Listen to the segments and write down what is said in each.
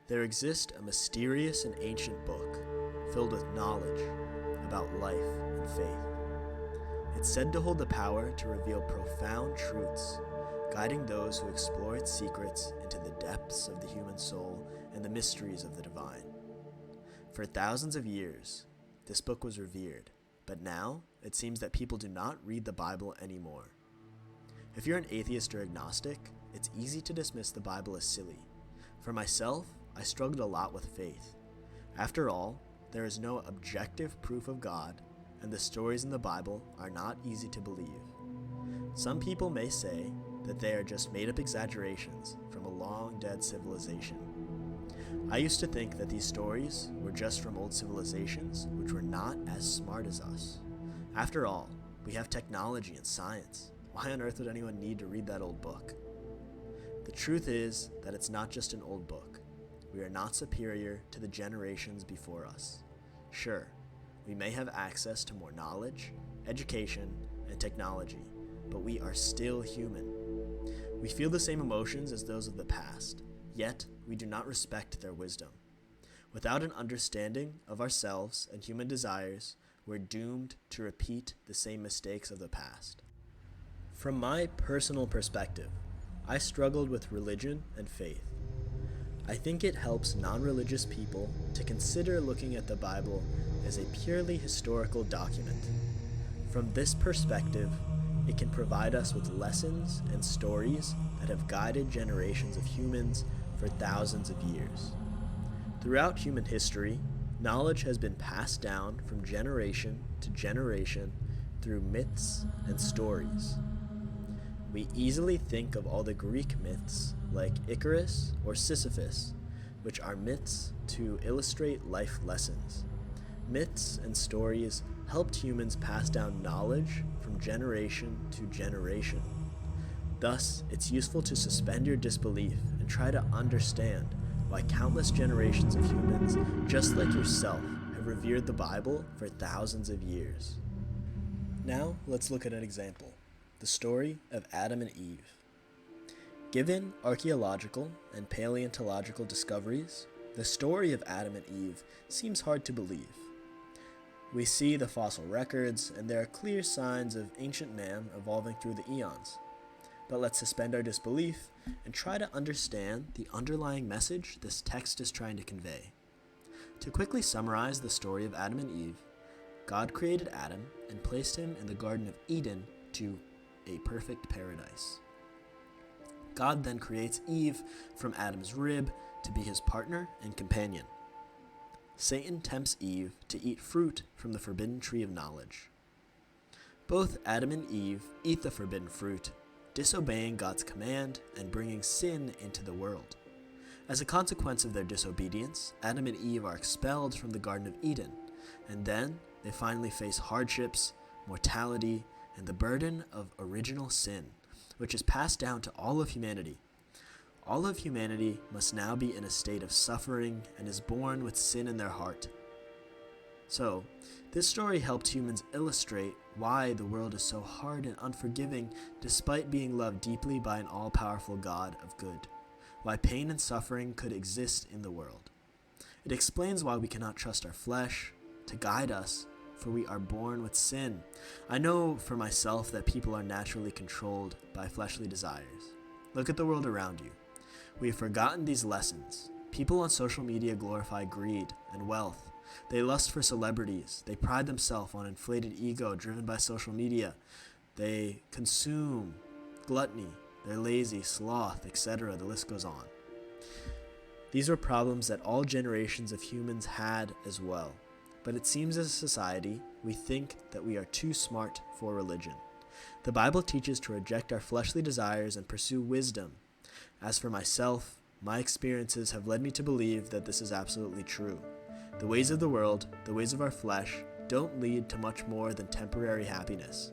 There exists a mysterious and ancient book filled with knowledge about life and faith. It's said to hold the power to reveal profound truths, guiding those who explore its secrets into the depths of the human soul and the mysteries of the divine. For thousands of years, this book was revered, but now it seems that people do not read the Bible anymore. If you're an atheist or agnostic, it's easy to dismiss the Bible as silly. For myself, I struggled a lot with faith. After all, there is no objective proof of God, and the stories in the Bible are not easy to believe. Some people may say that they are just made-up exaggerations from a long-dead civilization. I used to think that these stories were just from old civilizations which were not as smart as us. After all, we have technology and science. Why on earth would anyone need to read that old book? The truth is that it's not just an old book. We are not superior to the generations before us. Sure, we may have access to more knowledge, education, and technology, but we are still human. We feel the same emotions as those of the past, yet we do not respect their wisdom. Without an understanding of ourselves and human desires, we're doomed to repeat the same mistakes of the past. From my personal perspective, I struggled with religion and faith. I think it helps non-religious people to consider looking at the Bible as a purely historical document. From this perspective, it can provide us with lessons and stories that have guided generations of humans for thousands of years. Throughout human history, knowledge has been passed down from generation to generation through myths and stories. We easily think of all the Greek myths like Icarus or Sisyphus, which are myths to illustrate life lessons. Myths and stories helped humans pass down knowledge from generation to generation. Thus, it's useful to suspend your disbelief and try to understand why countless generations of humans, just like yourself, have revered the Bible for thousands of years. Now, let's look at an example. The story of Adam and Eve. Given archaeological and paleontological discoveries, the story of Adam and Eve seems hard to believe. We see the fossil records, and there are clear signs of ancient man evolving through the eons. But let's suspend our disbelief and try to understand the underlying message this text is trying to convey. To quickly summarize the story of Adam and Eve, God created Adam and placed him in the Garden of Eden to a perfect paradise. God then creates Eve from Adam's rib to be his partner and companion. Satan tempts Eve to eat fruit from the forbidden tree of knowledge. Both Adam and Eve eat the forbidden fruit, disobeying God's command and bringing sin into the world. As a consequence of their disobedience, Adam and Eve are expelled from the Garden of Eden, and then they finally face hardships, mortality, and the burden of original sin, which is passed down to all of humanity. All of humanity must now be in a state of suffering and is born with sin in their heart. So, this story helped humans illustrate why the world is so hard and unforgiving despite being loved deeply by an all-powerful God of good, why pain and suffering could exist in the world. It explains why we cannot trust our flesh to guide us, for we are born with sin. I know for myself that people are naturally controlled by fleshly desires. Look at the world around you. We have forgotten these lessons. People on social media glorify greed and wealth. They lust for celebrities. They pride themselves on inflated ego driven by social media. They consume, gluttony, they're lazy, sloth, etc. The list goes on. These were problems that all generations of humans had as well. But it seems as a society, we think that we are too smart for religion. The Bible teaches to reject our fleshly desires and pursue wisdom. As for myself, my experiences have led me to believe that this is absolutely true. The ways of the world, the ways of our flesh, don't lead to much more than temporary happiness.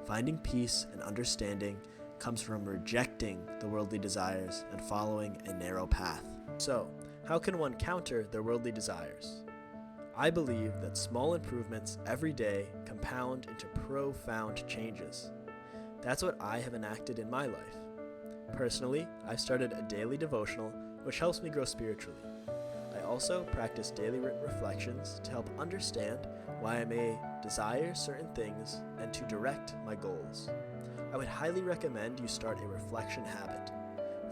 Finding peace and understanding comes from rejecting the worldly desires and following a narrow path. So, how can one counter their worldly desires? I believe that small improvements every day compound into profound changes. That's what I have enacted in my life. Personally, I've started a daily devotional which helps me grow spiritually. I also practice daily reflections to help understand why I may desire certain things and to direct my goals. I would highly recommend you start a reflection habit.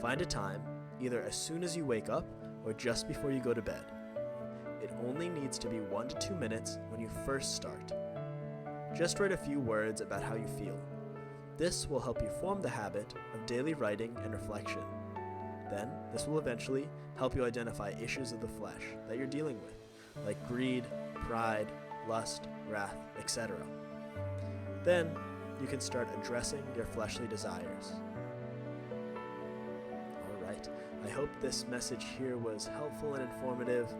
Find a time, either as soon as you wake up or just before you go to bed. It only needs to be 1 to 2 minutes when you first start. Just write a few words about how you feel. This will help you form the habit of daily writing and reflection. Then, this will eventually help you identify issues of the flesh that you're dealing with, like greed, pride, lust, wrath, etc. Then, you can start addressing your fleshly desires. Alright, I hope this message here was helpful and informative,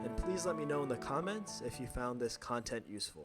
and please let me know in the comments if you found this content useful.